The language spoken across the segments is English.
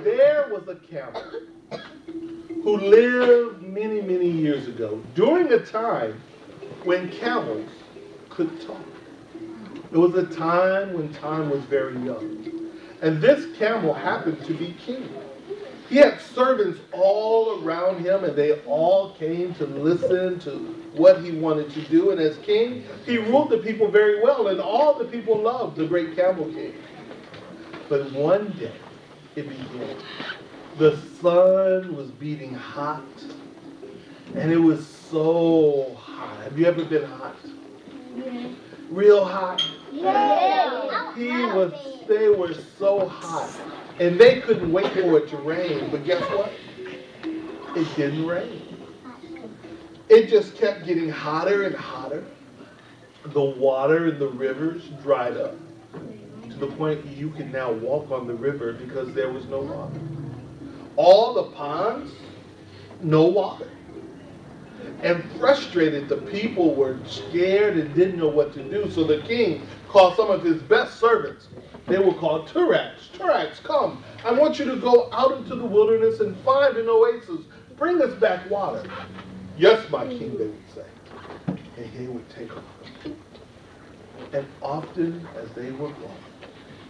There was a camel who lived many, many years ago, during a time when camels could talk. It was a time when time was very young. And this camel happened to be king. He had servants all around him, and they all came to listen to what he wanted to do. And as king, he ruled the people very well, and all the people loved the great Camel King. But one day, it began. The sun was beating hot, and it was so hot. Have you ever been hot? Yeah. Real hot? Yeah. They were so hot. And they couldn't wait for it to rain. But guess what? It didn't rain. It just kept getting hotter and hotter. The water in the rivers dried up to the point you could now walk on the river because there was no water. All the ponds, no water. And frustrated, the people were scared and didn't know what to do. So the king called some of his best servants. They were called Turaks. Turaks, come. I want you to go out into the wilderness and find an oasis. Bring us back water. Yes, my king, they would say. And he would take off. And often as they were gone,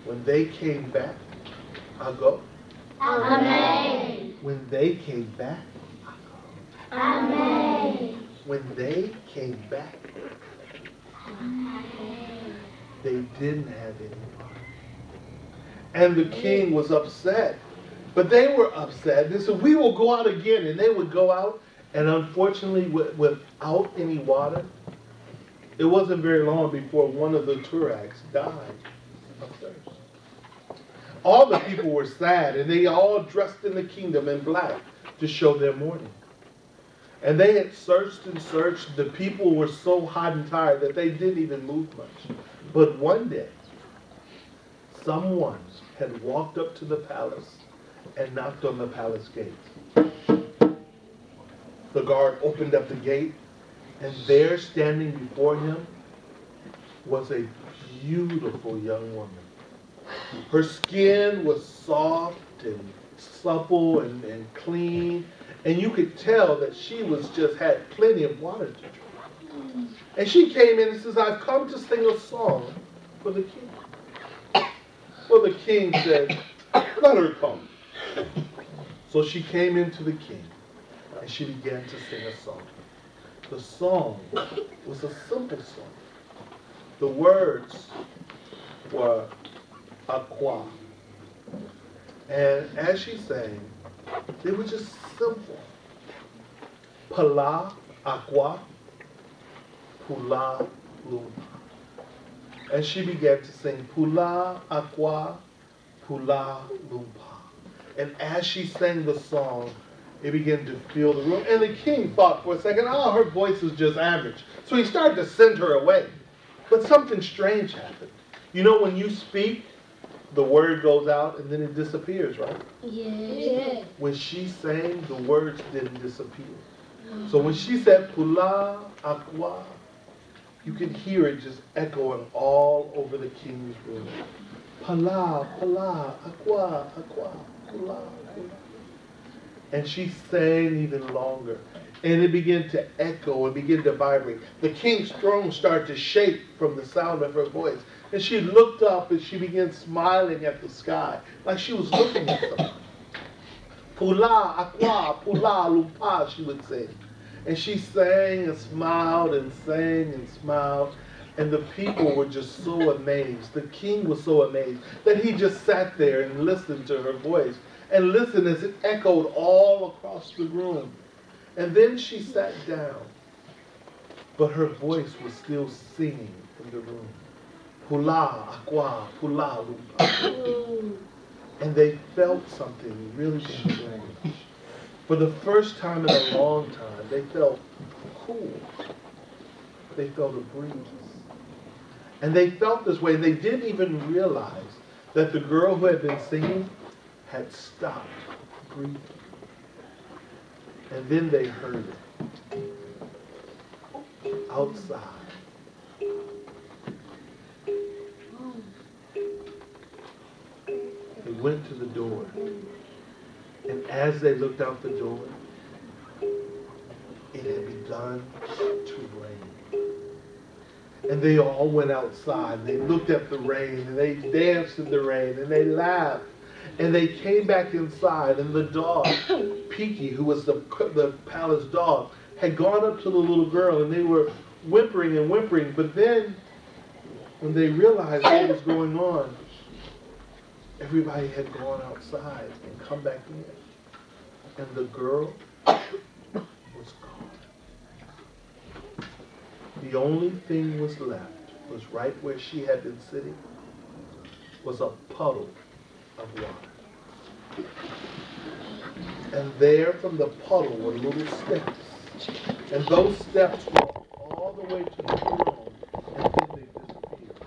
when they came back, I'll go. Amen. When they came back, Amen. when they came back, they didn't have any water. And the king was upset. But they were upset. They said, we will go out again. And they would go out. And unfortunately, without any water, it wasn't very long before one of the Turaks died of thirst. All the people were sad. And they all dressed in the kingdom in black to show their mourning. And they had searched and searched. The people were so hot and tired that they didn't even move much. But one day, someone had walked up to the palace and knocked on the palace gate. The guard opened up the gate, and there standing before him was a beautiful young woman. Her skin was soft and supple and clean, and you could tell that she was just had plenty of water to drink. And she came in and says, I've come to sing a song for the king. Well, the king said, let her come. So she came into the king, and she began to sing a song. The song was a simple song. The words were aqua. And as she sang, they were just simple. Pala, aqua, pula, lumpa. And she began to sing pula, aqua, pula, lumpa. And as she sang the song, it began to fill the room. And the king thought for a second, oh, her voice is just average. So he started to send her away. But something strange happened. You know, when you speak, the word goes out and then it disappears, right? Yeah. When she sang, the words didn't disappear. So when she said pula, aqua, you could hear it just echoing all over the king's room. Pala, pala, aqua, aqua, pula, pula. And she sang even longer. And it began to echo and begin to vibrate. The king's throne started to shake from the sound of her voice. And she looked up and she began smiling at the sky, like she was looking at something. Pula, aqua, pula, lupa, she would sing. And she sang and smiled and sang and smiled. And the people were just so amazed. The king was so amazed that he just sat there and listened to her voice. And listened as it echoed all across the room. And then she sat down. But her voice was still singing in the room. Pula, aqua, pula, lupa. And they felt something really strange. For the first time in a long time, they felt cool. They felt a breeze. And they felt this way. They didn't even realize that the girl who had been singing had stopped breathing. And then they heard it outside. It went to the door. And as they looked out the door, it had begun to rain. And they all went outside. They looked at the rain, and they danced in the rain, and they laughed. And they came back inside, and the dog, Peaky, who was the palace dog, had gone up to the little girl, and they were whimpering and whimpering. But then, when they realized what was going on, everybody had gone outside and come back in. And the girl was gone. The only thing was left was right where she had been sitting was a puddle of water. And there from the puddle were little steps. And those steps were all the way to the throne, and then they disappeared.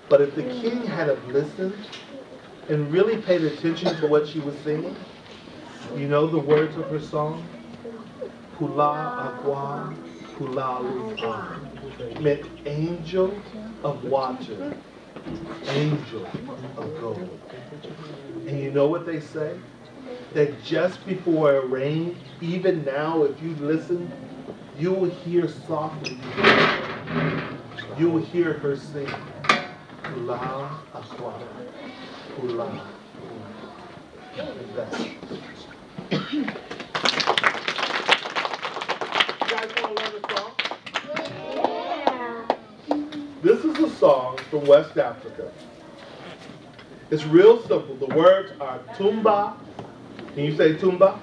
But if the king had have listened and really paid attention to what she was singing, you know the words of her song? Pula agua, pula lupa, meant angel of water, angel of gold. And you know what they say? That just before it rained, even now, if you listen, you will hear softly, you will hear her sing, Pula agua, pula. And that. You guys want to learn a song? Yeah. This is a song from West Africa. It's real simple. The words are Tumba. Can you say Tumba?